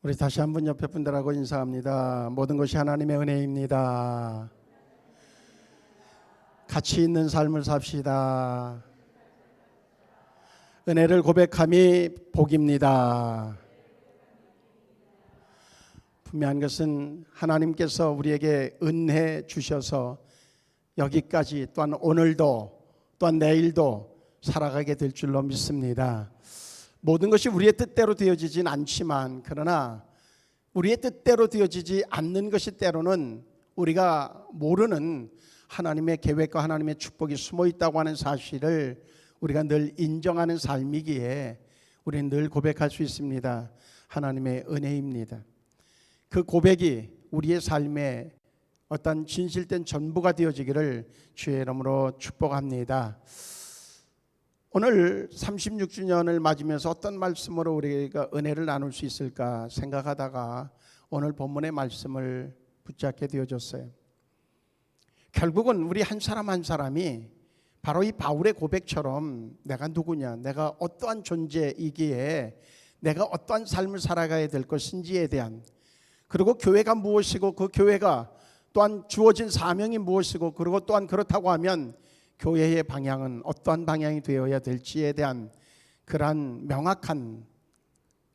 우리 다시 한번 옆에 분들하고 인사합니다. 모든 것이 하나님의 은혜입니다. 가치 있는 삶을 삽시다. 은혜를 고백함이 복입니다. 분명한 것은 하나님께서 우리에게 은혜 주셔서 여기까지 또한 오늘도 또한 내일도 살아가게 될 줄로 믿습니다. 모든 것이 우리의 뜻대로 되어지진 않지만 그러나 우리의 뜻대로 되어지지 않는 것이 때로는 우리가 모르는 하나님의 계획과 하나님의 축복이 숨어 있다고 하는 사실을 우리가 늘 인정하는 삶이기에 우리는 늘 고백할 수 있습니다. 하나님의 은혜입니다. 그 고백이 우리의 삶에 어떤 진실된 전부가 되어지기를 주의 이름으로 축복합니다. 오늘 36주년을 맞으면서 어떤 말씀으로 우리가 은혜를 나눌 수 있을까 생각하다가 오늘 본문의 말씀을 붙잡게 되어졌어요. 결국은 우리 한 사람 한 사람이 바로 이 바울의 고백처럼 내가 누구냐, 내가 어떠한 존재이기에 내가 어떠한 삶을 살아가야 될 것인지에 대한, 그리고 교회가 무엇이고 그 교회가 또한 주어진 사명이 무엇이고, 그리고 또한 그렇다고 하면 교회의 방향은 어떠한 방향이 되어야 될지에 대한 그러한 명확한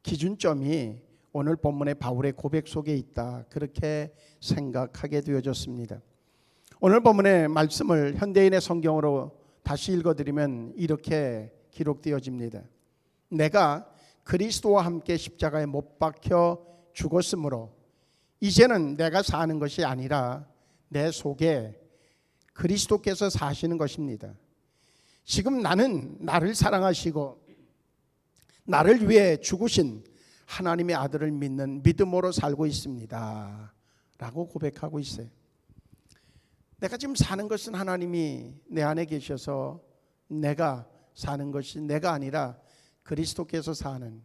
기준점이 오늘 본문의 바울의 고백 속에 있다, 그렇게 생각하게 되어졌습니다. 오늘 본문의 말씀을 현대인의 성경으로 다시 읽어드리면 이렇게 기록되어집니다. 내가 그리스도와 함께 십자가에 못 박혀 죽었으므로 이제는 내가 사는 것이 아니라 내 속에 그리스도께서 사시는 것입니다. 지금 나는 나를 사랑하시고 나를 위해 죽으신 하나님의 아들을 믿는 믿음으로 살고 있습니다 라고 고백하고 있어요. 내가 지금 사는 것은 하나님이 내 안에 계셔서 내가 사는 것이 내가 아니라 그리스도께서 사는,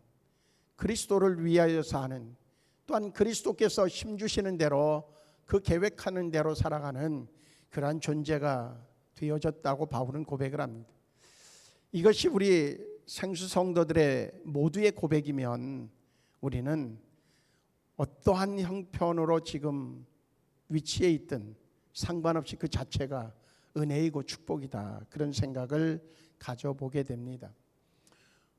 그리스도를 위하여 사는, 또한 그리스도께서 힘주시는 대로 그 계획하는 대로 살아가는 그러한 존재가 되어졌다고 바울은 고백을 합니다. 이것이 우리 생수 성도들의 모두의 고백이면 우리는 어떠한 형편으로 지금 위치에 있든 상관없이 그 자체가 은혜이고 축복이다, 그런 생각을 가져보게 됩니다.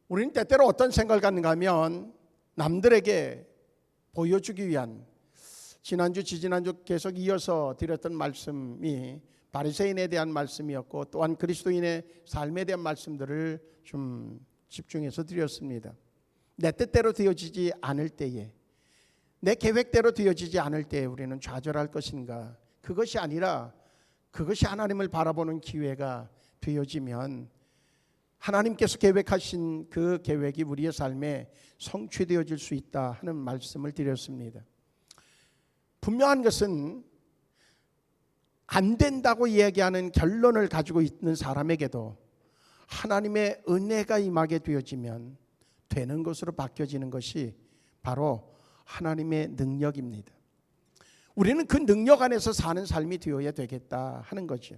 우리는 때때로 어떤 생각을 갖는가 하면 남들에게 보여주기 위한, 지난주 지지난주 계속 이어서 드렸던 말씀이 바리새인에 대한 말씀이었고 또한 그리스도인의 삶에 대한 말씀들을 좀 집중해서 드렸습니다. 내 뜻대로 되어지지 않을 때에, 내 계획대로 되어지지 않을 때에 우리는 좌절할 것인가, 그것이 아니라 그것이 하나님을 바라보는 기회가 되어지면 하나님께서 계획하신 그 계획이 우리의 삶에 성취되어질 수 있다 하는 말씀을 드렸습니다. 분명한 것은 안 된다고 이야기하는 결론을 가지고 있는 사람에게도 하나님의 은혜가 임하게 되어지면 되는 것으로 바뀌어지는 것이 바로 하나님의 능력입니다. 우리는 그 능력 안에서 사는 삶이 되어야 되겠다 하는 거죠.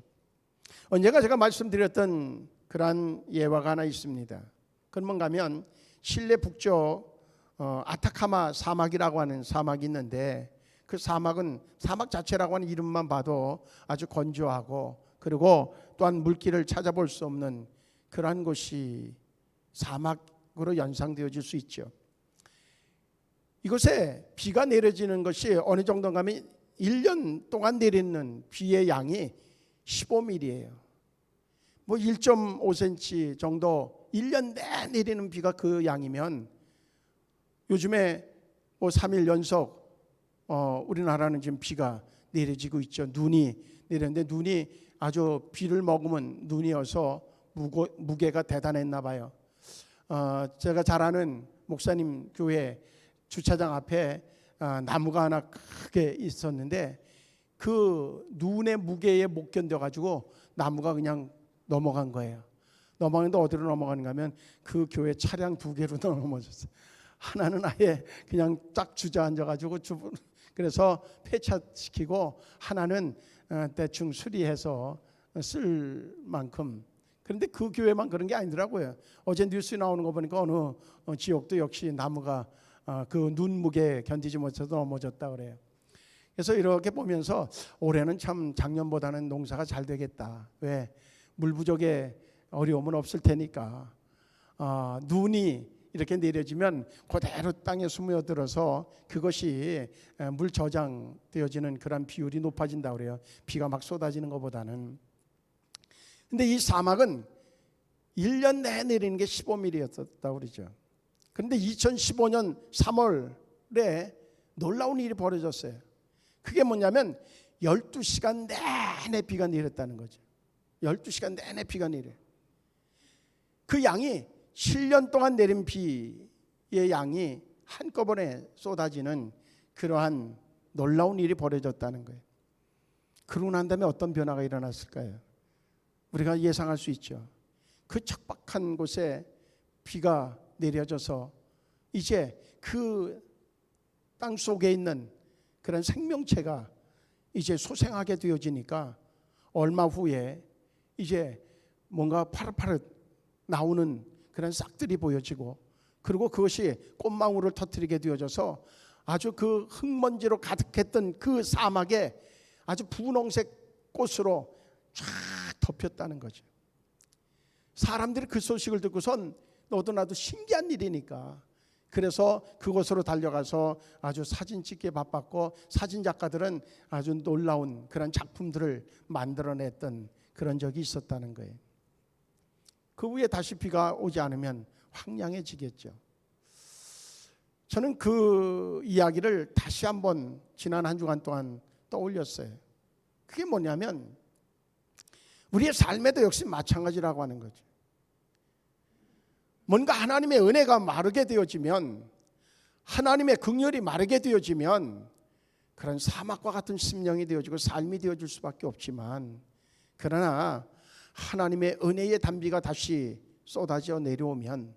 언젠가 제가 말씀드렸던 그러한 예화가 하나 있습니다. 그건 뭔가 하면 칠레 북쪽 아타카마 사막이라고 하는 사막이 있는데, 그 사막은 사막 자체라고 하는 이름만 봐도 아주 건조하고 그리고 또한 물길을 찾아볼 수 없는 그러한 곳이 사막으로 연상되어질 수 있죠. 이곳에 비가 내려지는 것이 어느 정도인가 하면 1년 동안 내리는 비의 양이 15mm예요. 뭐 1.5cm 정도 1년 내 내리는 비가 그 양이면 요즘에 뭐 3일 연속 우리나라는 지금 비가 내려지고 있죠. 눈이 내렸는데 눈이 아주 비를 머금은 눈이어서 무게가 대단했나 봐요. 제가 잘 아는 목사님 교회 주차장 앞에 나무가 하나 크게 있었는데 그 눈의 무게에 못 견뎌가지고 나무가 그냥 넘어간 거예요. 넘어가는데 어디로 넘어가는가 하면 그 교회 차량 2개로 넘어졌어요. 하나는 아예 그냥 딱 주저앉아가지고 그래서 폐차시키고 하나는 대충 수리해서 쓸 만큼. 그런데 그 교회만 그런 게 아니더라고요. 어제 뉴스 나오는 거 보니까 어느 지역도 역시 나무가 그 눈무게 견디지 못해서 넘어졌다 그래요. 그래서 이렇게 보면서 올해는 참 작년보다는 농사가 잘 되겠다. 왜? 물 부족에 어려움은 없을 테니까. 눈이 이렇게 내려지면 그대로 땅에 스며들어서 그것이 물 저장되어지는 그런 비율이 높아진다 그래요. 비가 막 쏟아지는 것보다는. 근데 이 사막은 1년 내내 내리는 게 15mm였다고 그러죠. 그런데 2015년 3월에 놀라운 일이 벌어졌어요. 그게 뭐냐면 12시간 내내 비가 내렸다는 거죠. 12시간 내내 비가 내려요. 그 양이 7년 동안 내린 비의 양이 한꺼번에 쏟아지는 그러한 놀라운 일이 벌어졌다는 거예요. 그러고 난 다음에 어떤 변화가 일어났을까요? 우리가 예상할 수 있죠. 그 척박한 곳에 비가 내려져서 이제 그 땅 속에 있는 그런 생명체가 이제 소생하게 되어지니까 얼마 후에 이제 뭔가 파릇파릇 나오는 그런 싹들이 보여지고, 그리고 그것이 꽃망울을 터뜨리게 되어져서 아주 그 흙먼지로 가득했던 그 사막에 아주 분홍색 꽃으로 쫙 덮였다는 거죠. 사람들이 그 소식을 듣고선 너도 나도 신기한 일이니까 그래서 그곳으로 달려가서 아주 사진 찍기에 바빴고, 사진 작가들은 아주 놀라운 그런 작품들을 만들어냈던 그런 적이 있었다는 거예요. 그 후에 다시 비가 오지 않으면 황량해지겠죠. 저는 그 이야기를 다시 한번 지난 한 주간 동안 떠올렸어요. 그게 뭐냐면 우리의 삶에도 역시 마찬가지라고 하는 거죠. 뭔가 하나님의 은혜가 마르게 되어지면, 하나님의 긍휼이 마르게 되어지면 그런 사막과 같은 심령이 되어지고 삶이 되어질 수밖에 없지만, 그러나 하나님의 은혜의 단비가 다시 쏟아져 내려오면,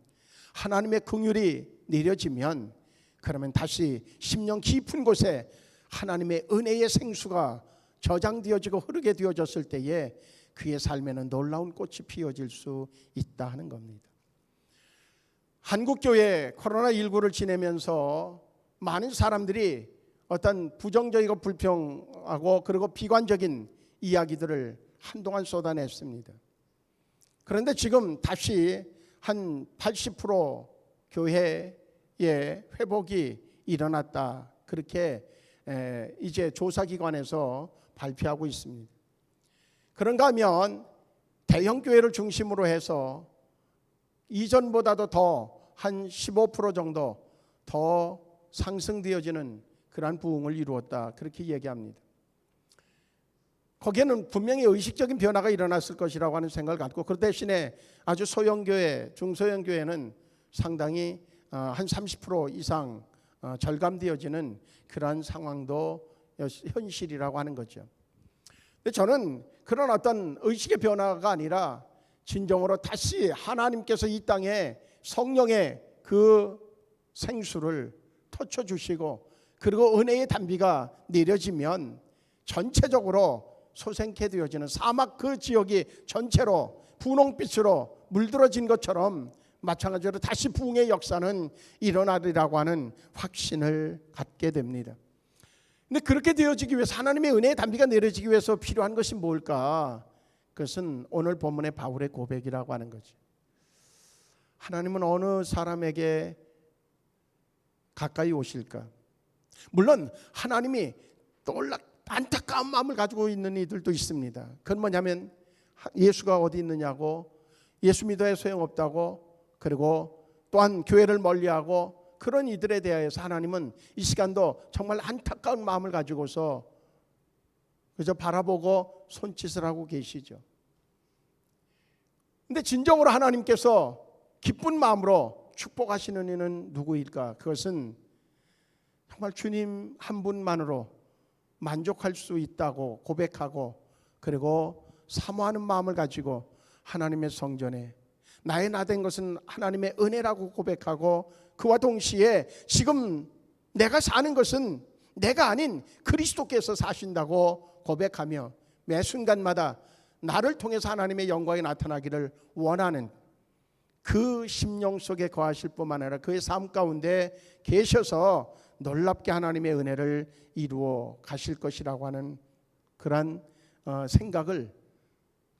하나님의 긍휼이 내려지면, 그러면 다시 심령 깊은 곳에 하나님의 은혜의 생수가 저장되어지고 흐르게 되어졌을 때에 그의 삶에는 놀라운 꽃이 피어질 수 있다 하는 겁니다. 한국교회 코로나19를 지내면서 많은 사람들이 어떤 부정적이고 불평하고 그리고 비관적인 이야기들을 한동안 쏟아냈습니다. 그런데 지금 다시 한 80% 교회의 회복이 일어났다, 그렇게 이제 조사기관에서 발표하고 있습니다. 그런가 하면 대형 교회를 중심으로 해서 이전보다도 더 한 15% 정도 더 상승되어지는 그러한 부흥을 이루었다, 그렇게 얘기합니다. 거기에는 분명히 의식적인 변화가 일어났을 것이라고 하는 생각을 갖고, 그 대신에 아주 소형교회, 중소형교회는 상당히 한 30% 이상 절감되어지는 그러한 상황도 현실이라고 하는 거죠. 근데 저는 그런 어떤 의식의 변화가 아니라 진정으로 다시 하나님께서 이 땅에 성령의 그 생수를 터쳐주시고, 그리고 은혜의 단비가 내려지면 전체적으로 소생케 되어지는 사막 그 지역이 전체로 분홍빛으로 물들어진 것처럼 마찬가지로 다시 부흥의 역사는 일어나리라고 하는 확신을 갖게 됩니다. 근데 그렇게 되어지기 위해서, 하나님의 은혜의 단비가 내려지기 위해서 필요한 것이 뭘까? 그것은 오늘 본문의 바울의 고백이라고 하는 거죠. 하나님은 어느 사람에게 가까이 오실까? 물론 하나님이 또 안타까운 마음을 가지고 있는 이들도 있습니다. 그건 뭐냐면 예수가 어디 있느냐고, 예수 믿어야 소용없다고, 그리고 또한 교회를 멀리하고, 그런 이들에 대하여서 하나님은 이 시간도 정말 안타까운 마음을 가지고서 그저 바라보고 손짓을 하고 계시죠. 근데 진정으로 하나님께서 기쁜 마음으로 축복하시는 이는 누구일까? 그것은 정말 주님 한 분만으로 만족할 수 있다고 고백하고, 그리고 사모하는 마음을 가지고 하나님의 성전에 나의 나 된 것은 하나님의 은혜라고 고백하고, 그와 동시에 지금 내가 사는 것은 내가 아닌 그리스도께서 사신다고 고백하며 매 순간마다 나를 통해서 하나님의 영광이 나타나기를 원하는 그 심령 속에 거하실 뿐만 아니라 그의 삶 가운데 계셔서 놀랍게 하나님의 은혜를 이루어 가실 것이라고 하는 그러한 생각을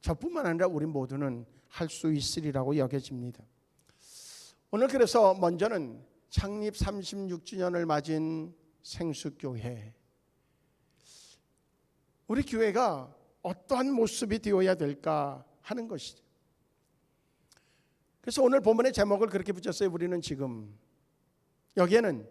저뿐만 아니라 우리 모두는 할 수 있으리라고 여겨집니다. 오늘 그래서 먼저는 창립 36주년을 맞은 생수교회, 우리 교회가 어떠한 모습이 되어야 될까 하는 것이죠. 그래서 오늘 본문의 제목을 그렇게 붙였어요. 우리는 지금. 여기에는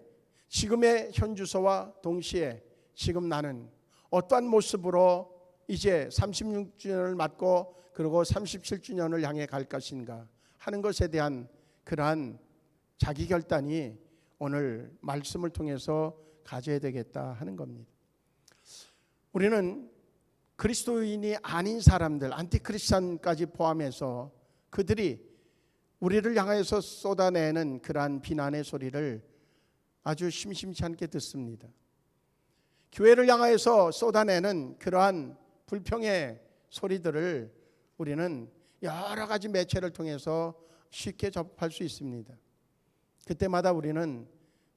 지금의 현주소와 동시에 지금 나는 어떠한 모습으로 이제 36주년을 맞고 그리고 37주년을 향해 갈 것인가 하는 것에 대한 그러한 자기 결단이 오늘 말씀을 통해서 가져야 되겠다 하는 겁니다. 우리는 그리스도인이 아닌 사람들, 안티크리스찬까지 포함해서 그들이 우리를 향해서 쏟아내는 그러한 비난의 소리를 아주 심심치 않게 듣습니다. 교회를 향해서 쏟아내는 그러한 불평의 소리들을 우리는 여러 가지 매체를 통해서 쉽게 접할 수 있습니다. 그때마다 우리는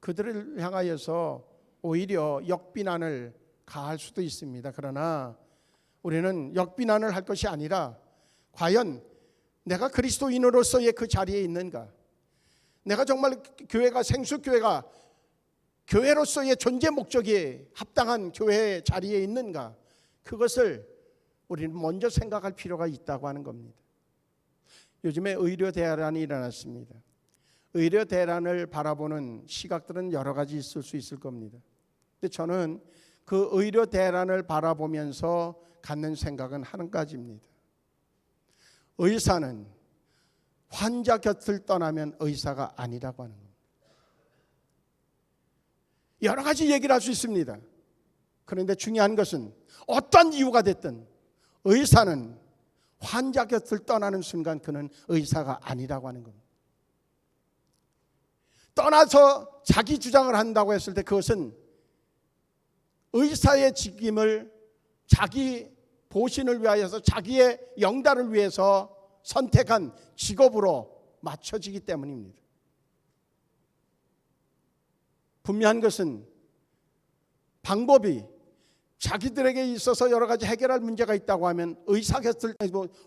그들을 향하여서 오히려 역비난을 가할 수도 있습니다. 그러나 우리는 역비난을 할 것이 아니라 과연 내가 그리스도인으로서의 그 자리에 있는가, 내가 정말 교회가 생수교회가 교회로서의 존재 목적이 합당한 교회의 자리에 있는가, 그것을 우리는 먼저 생각할 필요가 있다고 하는 겁니다. 요즘에 의료 대란이 일어났습니다. 의료 대란을 바라보는 시각들은 여러 가지 있을 수 있을 겁니다. 근데 저는 그 의료 대란을 바라보면서 갖는 생각은 한 가지입니다. 의사는 환자 곁을 떠나면 의사가 아니라고 하는 겁니다. 여러 가지 얘기를 할 수 있습니다. 그런데 중요한 것은 어떤 이유가 됐든 의사는 환자 곁을 떠나는 순간 그는 의사가 아니라고 하는 겁니다. 떠나서 자기 주장을 한다고 했을 때 그것은 의사의 직임을 자기 보신을 위하여서 자기의 영달을 위해서 선택한 직업으로 맞춰지기 때문입니다. 분명한 것은 방법이 자기들에게 있어서 여러 가지 해결할 문제가 있다고 하면 의사 곁을,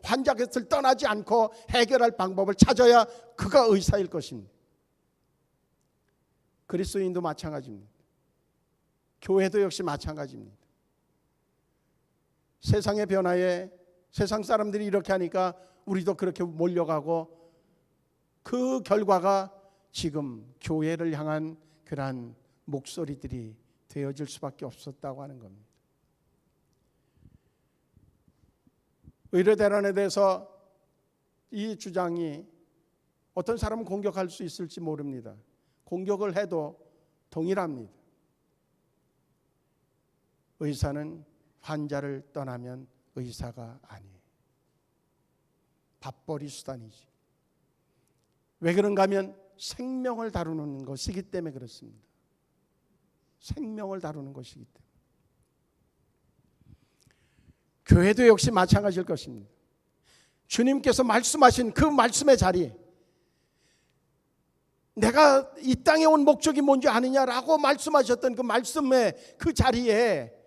환자 곁을 떠나지 않고 해결할 방법을 찾아야 그가 의사일 것입니다. 그리스도인도 마찬가지입니다. 교회도 역시 마찬가지입니다. 세상의 변화에 세상 사람들이 이렇게 하니까 우리도 그렇게 몰려가고 그 결과가 지금 교회를 향한 그러한 목소리들이 되어질 수밖에 없었다고 하는 겁니다. 의료 대란에 대해서 이 주장이 어떤 사람은 공격할 수 있을지 모릅니다. 공격을 해도 동일합니다. 의사는 환자를 떠나면 의사가 아니에요. 밥벌이 수단이지. 왜 그런가 하면 생명을 다루는 것이기 때문에 그렇습니다. 생명을 다루는 것이기 때문에. 교회도 역시 마찬가지일 것입니다. 주님께서 말씀하신 그 말씀의 자리, 내가 이 땅에 온 목적이 뭔지 아느냐라고 말씀하셨던 그 말씀의 그 자리에,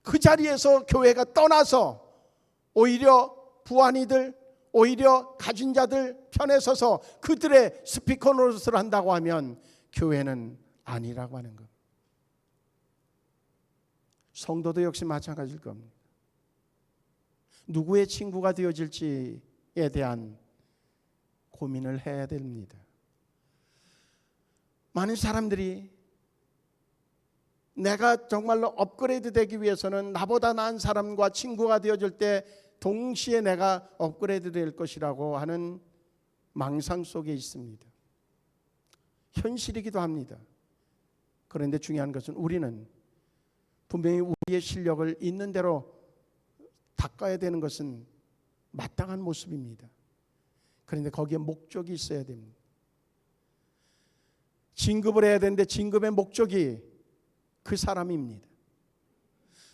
그 자리에서 교회가 떠나서 오히려 부안이들, 오히려 가진 자들 편에 서서 그들의 스피커 노릇을 한다고 하면 교회는 아니라고 하는 것. 성도도 역시 마찬가지일 겁니다. 누구의 친구가 되어질지에 대한 고민을 해야 됩니다. 많은 사람들이 내가 정말로 업그레이드 되기 위해서는 나보다 나은 사람과 친구가 되어질 때 동시에 내가 업그레이드 될 것이라고 하는 망상 속에 있습니다. 현실이기도 합니다. 그런데 중요한 것은 우리는 분명히 우리의 실력을 있는 대로 닦아야 되는 것은 마땅한 모습입니다. 그런데 거기에 목적이 있어야 됩니다. 진급을 해야 되는데 진급의 목적이 그 사람입니다.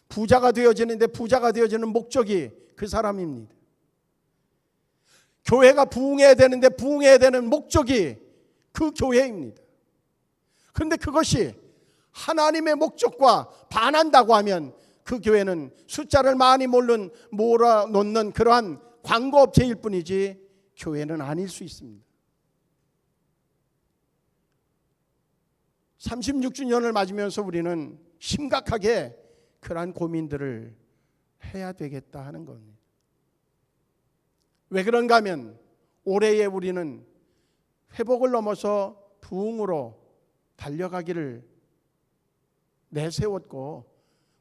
부자가 되어지는데 부자가 되어지는 목적이 그 사람입니다. 교회가 부흥해야 되는데 부흥해야 되는 목적이 그 교회입니다. 그런데 그것이 하나님의 목적과 반한다고 하면 그 교회는 숫자를 많이 몰아놓는 그러한 광고업체일 뿐이지 교회는 아닐 수 있습니다. 36주년을 맞으면서 우리는 심각하게 그러한 고민들을 해야 되겠다 하는 겁니다. 왜 그런가 하면 올해에 우리는 회복을 넘어서 부흥으로 달려가기를 내세웠고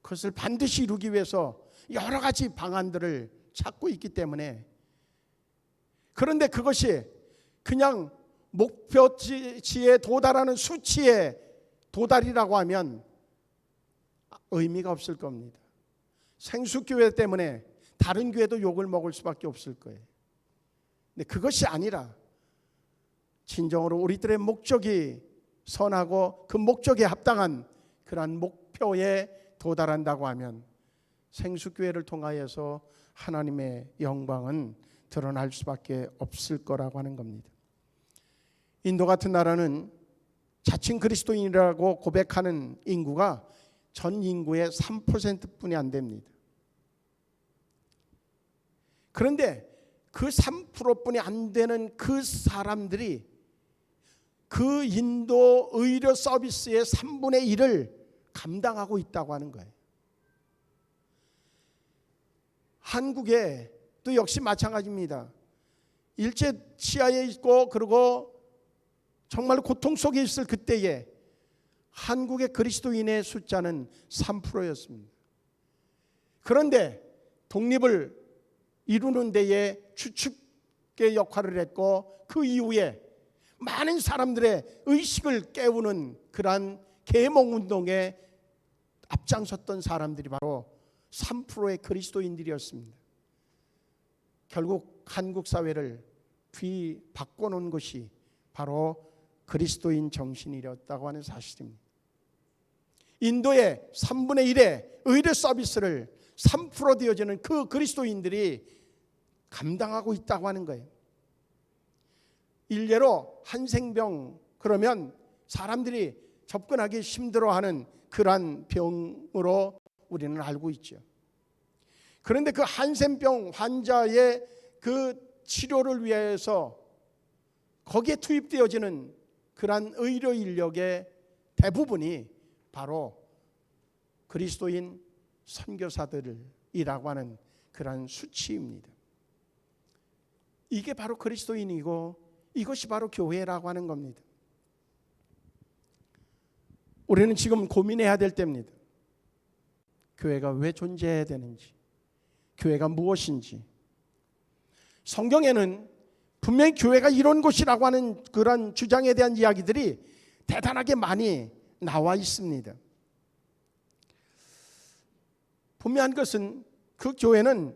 그것을 반드시 이루기 위해서 여러 가지 방안들을 찾고 있기 때문에, 그런데 그것이 그냥 목표치에 도달하는 수치에 도달이라고 하면 의미가 없을 겁니다. 생수교회 때문에 다른 교회도 욕을 먹을 수밖에 없을 거예요. 근데 그것이 아니라 진정으로 우리들의 목적이 선하고 그 목적에 합당한 그러한 목표에 도달한다고 하면 생수교회를 통하여서 하나님의 영광은 드러날 수밖에 없을 거라고 하는 겁니다. 인도 같은 나라는 자칭 그리스도인이라고 고백하는 인구가 전 인구의 3%뿐이 안 됩니다. 그런데 그 3%뿐이 안 되는 그 사람들이 그 인도 의료 서비스의 3분의 1을 감당하고 있다고 하는 거예요. 한국에도 역시 마찬가지입니다. 일제 치하에 있고 그리고 정말 고통 속에 있을 그때에 한국의 그리스도인의 숫자는 3%였습니다. 그런데 독립을 이루는 데에 주축의 역할을 했고 그 이후에 많은 사람들의 의식을 깨우는 그러한 계몽운동에 앞장섰던 사람들이 바로 3%의 그리스도인들이었습니다. 결국 한국 사회를 뒤바꿔놓은 것이 바로 그리스도인 정신이었다고 하는 사실입니다. 인도의 3분의 1의 의료 서비스를 3% 되어지는 그 그리스도인들이 감당하고 있다고 하는 거예요. 일례로 한생병, 그러면 사람들이 접근하기 힘들어하는 그러한 병으로 우리는 알고 있죠. 그런데 그 한센병 환자의 그 치료를 위해서 거기에 투입되어지는 그러한 의료 인력의 대부분이 바로 그리스도인 선교사들이라고 하는 그러한 수치입니다. 이게 바로 그리스도인이고 이것이 바로 교회라고 하는 겁니다. 우리는 지금 고민해야 될 때입니다. 교회가 왜 존재해야 되는지, 교회가 무엇인지. 성경에는 분명히 교회가 이런 곳이라고 하는 그런 주장에 대한 이야기들이 대단하게 많이 나와 있습니다. 분명한 것은 그 교회는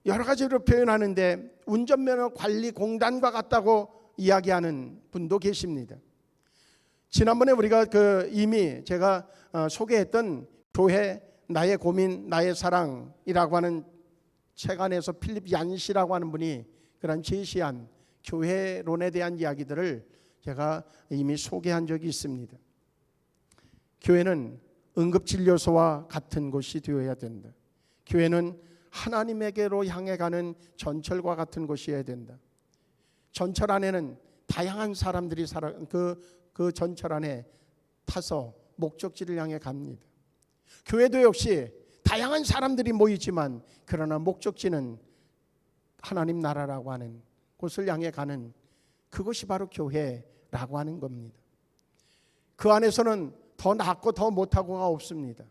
여러 가지로 표현하는데 운전면허 관리 공단과 같다고 이야기하는 분도 계십니다. 지난번에 우리가 이미 제가 소개했던 교회 나의 고민 나의 사랑이라고 하는 책 안에서 필립 얀시라고 하는 분이 그런 제시한 교회론에 대한 이야기들을 제가 이미 소개한 적이 있습니다. 교회는 응급진료소와 같은 곳이 되어야 된다. 교회는 하나님에게로 향해 가는 전철과 같은 곳이어야 된다. 전철 안에는 다양한 사람들이 그 전철 안에 타서 목적지를 향해 갑니다. 교회도 역시 다양한 사람들이 모이지만 그러나 목적지는 하나님 나라라고 하는 곳을 향해 가는 그것이 바로 교회라고 하는 겁니다. 그 안에서는 더 낫고 더 못하고가 없습니다.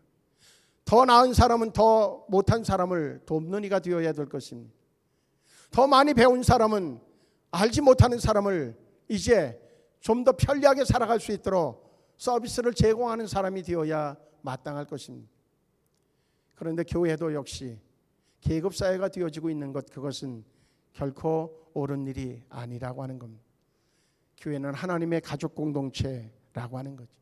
더 나은 사람은 더 못한 사람을 돕는 이가 되어야 될 것입니다. 더 많이 배운 사람은 알지 못하는 사람을 이제 좀 더 편리하게 살아갈 수 있도록 서비스를 제공하는 사람이 되어야 마땅할 것입니다. 그런데 교회도 역시 계급사회가 되어지고 있는 것, 그것은 결코 옳은 일이 아니라고 하는 겁니다. 교회는 하나님의 가족 공동체라고 하는 거죠.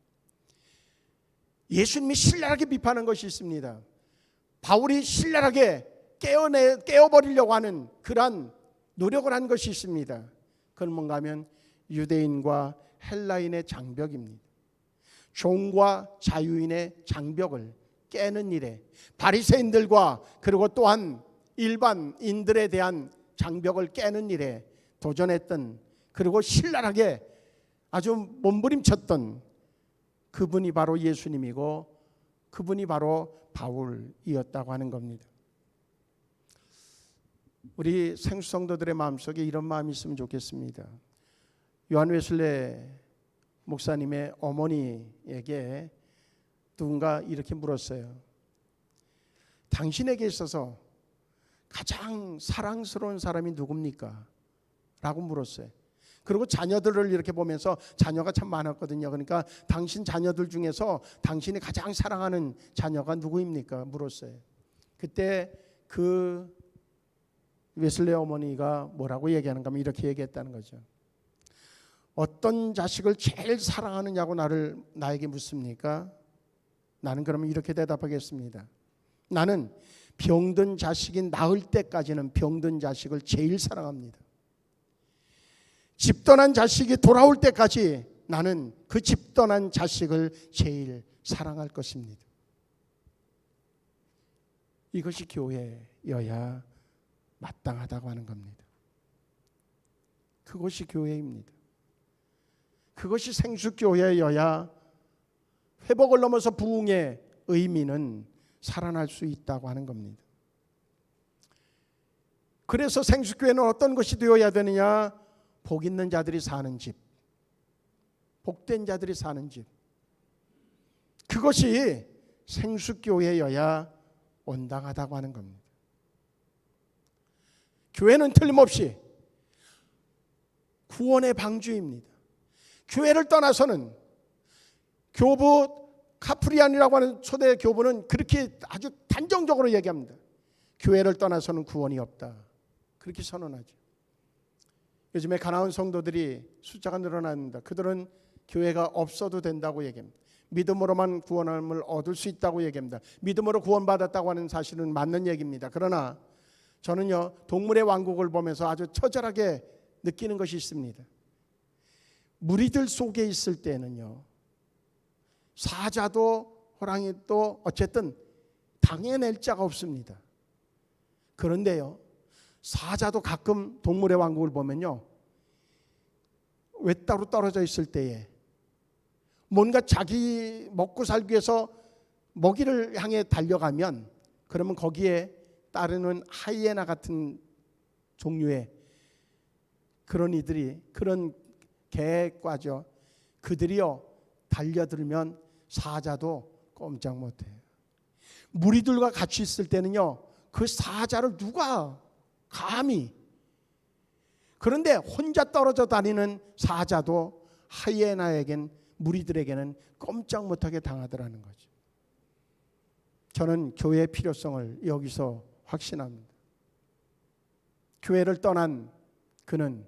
예수님이 신랄하게 비판한 것이 있습니다. 바울이 신랄하게 깨어버리려고 하는 그러한 노력을 한 것이 있습니다. 그건 뭔가 하면 유대인과 헬라인의 장벽입니다. 종과 자유인의 장벽을 깨는 일에, 바리새인들과 그리고 또한 일반인들에 대한 장벽을 깨는 일에 도전했던, 그리고 신랄하게 아주 몸부림쳤던 그분이 바로 예수님이고 그분이 바로 바울이었다고 하는 겁니다. 우리 생수성도들의 마음속에 이런 마음이 있으면 좋겠습니다. 요한 웨슬레 목사님의 어머니에게 누군가 이렇게 물었어요. 당신에게 있어서 가장 사랑스러운 사람이 누굽니까? 라고 물었어요. 그리고 자녀들을 이렇게 보면서, 자녀가 참 많았거든요. 그러니까 당신 자녀들 중에서 당신이 가장 사랑하는 자녀가 누구입니까? 물었어요. 그때 그 웨슬레 어머니가 뭐라고 얘기하는가 하면 이렇게 얘기했다는 거죠. 어떤 자식을 제일 사랑하느냐고 나에게 묻습니까? 나는 그러면 이렇게 대답하겠습니다. 나는 병든 자식이 나을 때까지는 병든 자식을 제일 사랑합니다. 집 떠난 자식이 돌아올 때까지 나는 그 집 떠난 자식을 제일 사랑할 것입니다. 이것이 교회여야 마땅하다고 하는 겁니다. 그것이 교회입니다. 그것이 생수교회여야 회복을 넘어서 부흥의 의미는 살아날 수 있다고 하는 겁니다. 그래서 생수교회는 어떤 것이 되어야 되느냐? 복 있는 자들이 사는 집, 복된 자들이 사는 집, 그것이 생수교회여야 온당하다고 하는 겁니다. 교회는 틀림없이 구원의 방주입니다. 교회를 떠나서는 교부 카프리안이라고 하는 초대 교부는 그렇게 아주 단정적으로 얘기합니다. 교회를 떠나서는 구원이 없다. 그렇게 선언하죠. 요즘에 가나운 성도들이 숫자가 늘어납니다. 그들은 교회가 없어도 된다고 얘기합니다. 믿음으로만 구원함을 얻을 수 있다고 얘기합니다. 믿음으로 구원받았다고 하는 사실은 맞는 얘기입니다. 그러나 저는요, 동물의 왕국을 보면서 아주 처절하게 느끼는 것이 있습니다. 무리들 속에 있을 때는요, 사자도 호랑이도 어쨌든 당해낼 자가 없습니다. 그런데요, 사자도 가끔 동물의 왕국을 보면요, 외따로 떨어져 있을 때에 뭔가 자기 먹고 살기 위해서 먹이를 향해 달려가면, 그러면 거기에 따르는 하이에나 같은 종류의 그런 이들이, 그런 개과죠. 그들이요, 달려들면 사자도 꼼짝 못해요. 무리들과 같이 있을 때는요, 그 사자를 누가 감히, 그런데 혼자 떨어져 다니는 사자도 하이에나에겐, 무리들에게는 꼼짝 못하게 당하더라는 거죠. 저는 교회의 필요성을 여기서 확신합니다. 교회를 떠난 그는,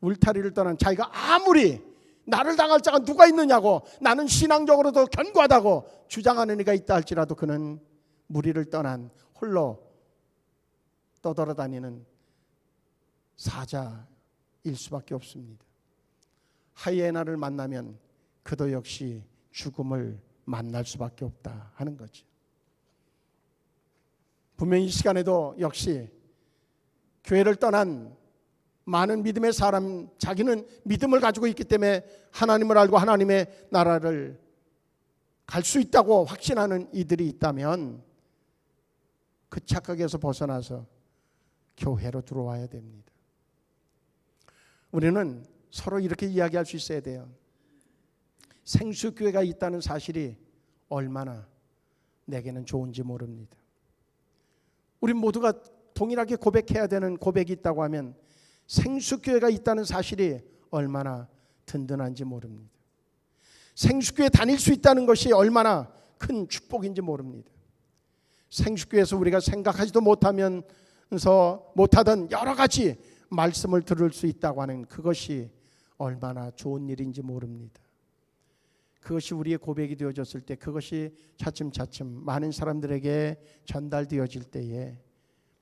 울타리를 떠난 자기가 아무리 나를 당할 자가 누가 있느냐고, 나는 신앙적으로도 견고하다고 주장하는 이가 있다 할지라도 그는 무리를 떠난 홀로 떠돌아다니는 사자일 수밖에 없습니다. 하이에나를 만나면 그도 역시 죽음을 만날 수밖에 없다 하는 거죠. 분명히 이 시간에도 역시 교회를 떠난 많은 믿음의 사람, 자기는 믿음을 가지고 있기 때문에 하나님을 알고 하나님의 나라를 갈 수 있다고 확신하는 이들이 있다면 그 착각에서 벗어나서 교회로 들어와야 됩니다. 우리는 서로 이렇게 이야기할 수 있어야 돼요. 생수교회가 있다는 사실이 얼마나 내게는 좋은지 모릅니다. 우리 모두가 동일하게 고백해야 되는 고백이 있다고 하면 생수교회가 있다는 사실이 얼마나 든든한지 모릅니다. 생수교회 다닐 수 있다는 것이 얼마나 큰 축복인지 모릅니다. 생수교회에서 우리가 생각하지도 못하던 여러 가지 말씀을 들을 수 있다고 하는 그것이 얼마나 좋은 일인지 모릅니다. 그것이 우리의 고백이 되어졌을 때, 그것이 차츰차츰 많은 사람들에게 전달되어질 때에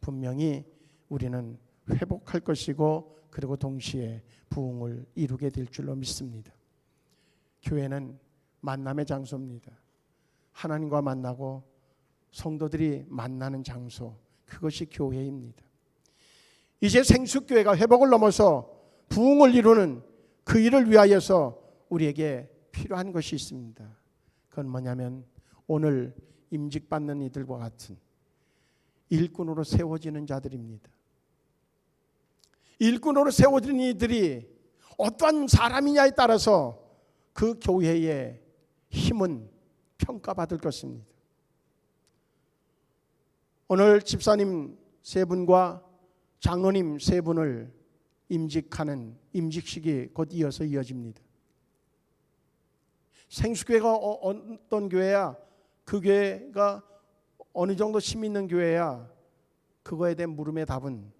분명히 우리는 회복할 것이고 그리고 동시에 부흥을 이루게 될 줄로 믿습니다. 교회는 만남의 장소입니다. 하나님과 만나고 성도들이 만나는 장소, 그것이 교회입니다. 이제 생수교회가 회복을 넘어서 부흥을 이루는 그 일을 위하여서 우리에게 필요한 것이 있습니다. 그건 뭐냐면 오늘 임직받는 이들과 같은 일꾼으로 세워지는 자들입니다. 일꾼으로 세워지는 이들이 어떠한 사람이냐에 따라서 그 교회의 힘은 평가받을 것입니다. 오늘 집사님 세 분과 장로님 세 분을 임직하는 임직식이 곧 이어서 이어집니다. 생수교회가 어떤 교회야? 그 교회가 어느 정도 힘 있는 교회야? 그거에 대한 물음의 답은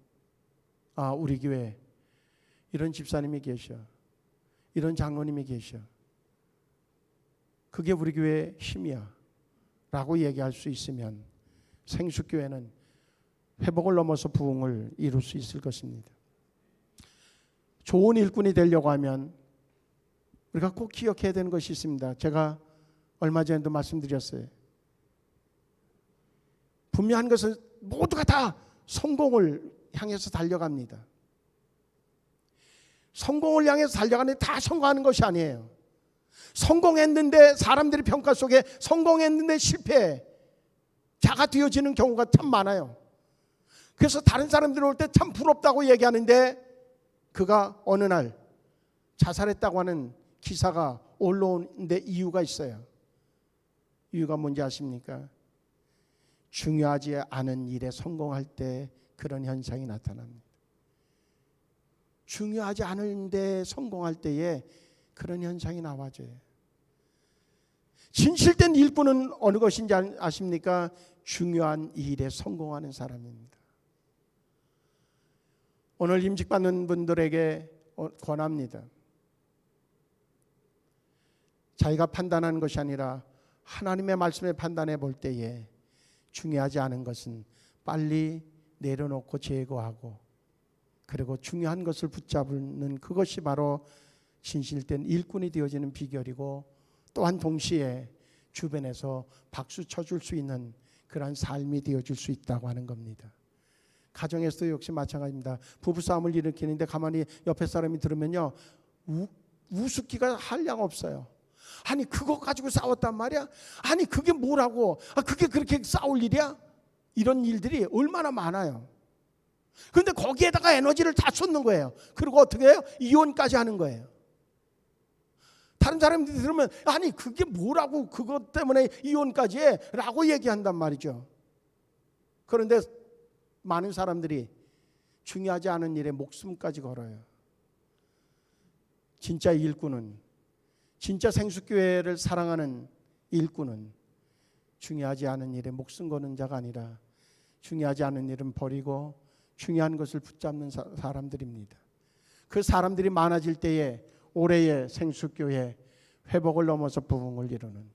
우리 교회 이런 집사님이 계셔, 이런 장로님이 계셔, 그게 우리 교회의 힘이야 라고 얘기할 수 있으면 생수교회는 회복을 넘어서 부흥을 이룰 수 있을 것입니다. 좋은 일꾼이 되려고 하면 우리가 꼭 기억해야 되는 것이 있습니다. 제가 얼마 전에도 말씀드렸어요. 분명한 것은 모두가 다 성공을 향해서 달려갑니다. 성공을 향해서 달려가는데 다 성공하는 것이 아니에요. 성공했는데 사람들의 평가 속에 성공했는데 실패자가 되어지는 경우가 참 많아요. 그래서 다른 사람들이 올 때 참 부럽다고 얘기하는데 그가 어느 날 자살했다고 하는 기사가 올라오는데 이유가 있어요. 이유가 뭔지 아십니까? 중요하지 않은 일에 성공할 때 그런 현상이 나타납니다. 중요하지 않은데 성공할 때에 그런 현상이 나와져요. 진실된 일꾼은 어느 것인지 아십니까? 중요한 일에 성공하는 사람입니다. 오늘 임직받는 분들에게 권합니다. 자기가 판단하는 것이 아니라 하나님의 말씀에 판단해 볼 때에 중요하지 않은 것은 빨리 내려놓고 제거하고 그리고 중요한 것을 붙잡는 그것이 바로 진실된 일꾼이 되어지는 비결이고 또한 동시에 주변에서 박수 쳐줄 수 있는 그러한 삶이 되어줄 수 있다고 하는 겁니다. 가정에서도 역시 마찬가지입니다. 부부싸움을 일으키는데 가만히 옆에 사람이 들으면요 우습기가 한량 없어요. 아니 그거 가지고 싸웠단 말이야? 아니 그게 뭐라고? 그게 그렇게 싸울 일이야? 이런 일들이 얼마나 많아요. 그런데 거기에다가 에너지를 다 쏟는 거예요. 그리고 어떻게 해요? 이혼까지 하는 거예요. 다른 사람들이 들으면 아니 그게 뭐라고 그것 때문에 이혼까지 해? 라고 얘기한단 말이죠. 그런데 많은 사람들이 중요하지 않은 일에 목숨까지 걸어요. 진짜 일꾼은, 진짜 생수교회를 사랑하는 일꾼은 중요하지 않은 일에 목숨 거는 자가 아니라 중요하지 않은 일은 버리고 중요한 것을 붙잡는 사람들입니다. 그 사람들이 많아질 때에 올해의 생수교회 회복을 넘어서 부흥을 이루는,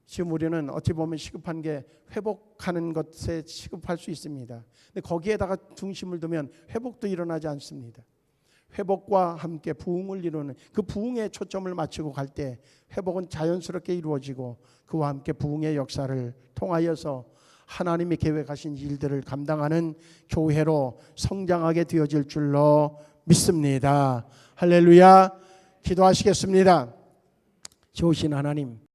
지금 우리는 어찌 보면 시급한 게 회복하는 것에 시급할 수 있습니다. 근데 거기에다가 중심을 두면 회복도 일어나지 않습니다. 회복과 함께 부흥을 이루는 그 부흥에 초점을 맞추고 갈 때 회복은 자연스럽게 이루어지고 그와 함께 부흥의 역사를 통하여서 하나님이 계획하신 일들을 감당하는 교회로 성장하게 되어질 줄로 믿습니다. 할렐루야. 기도하시겠습니다. 좋으신 하나님,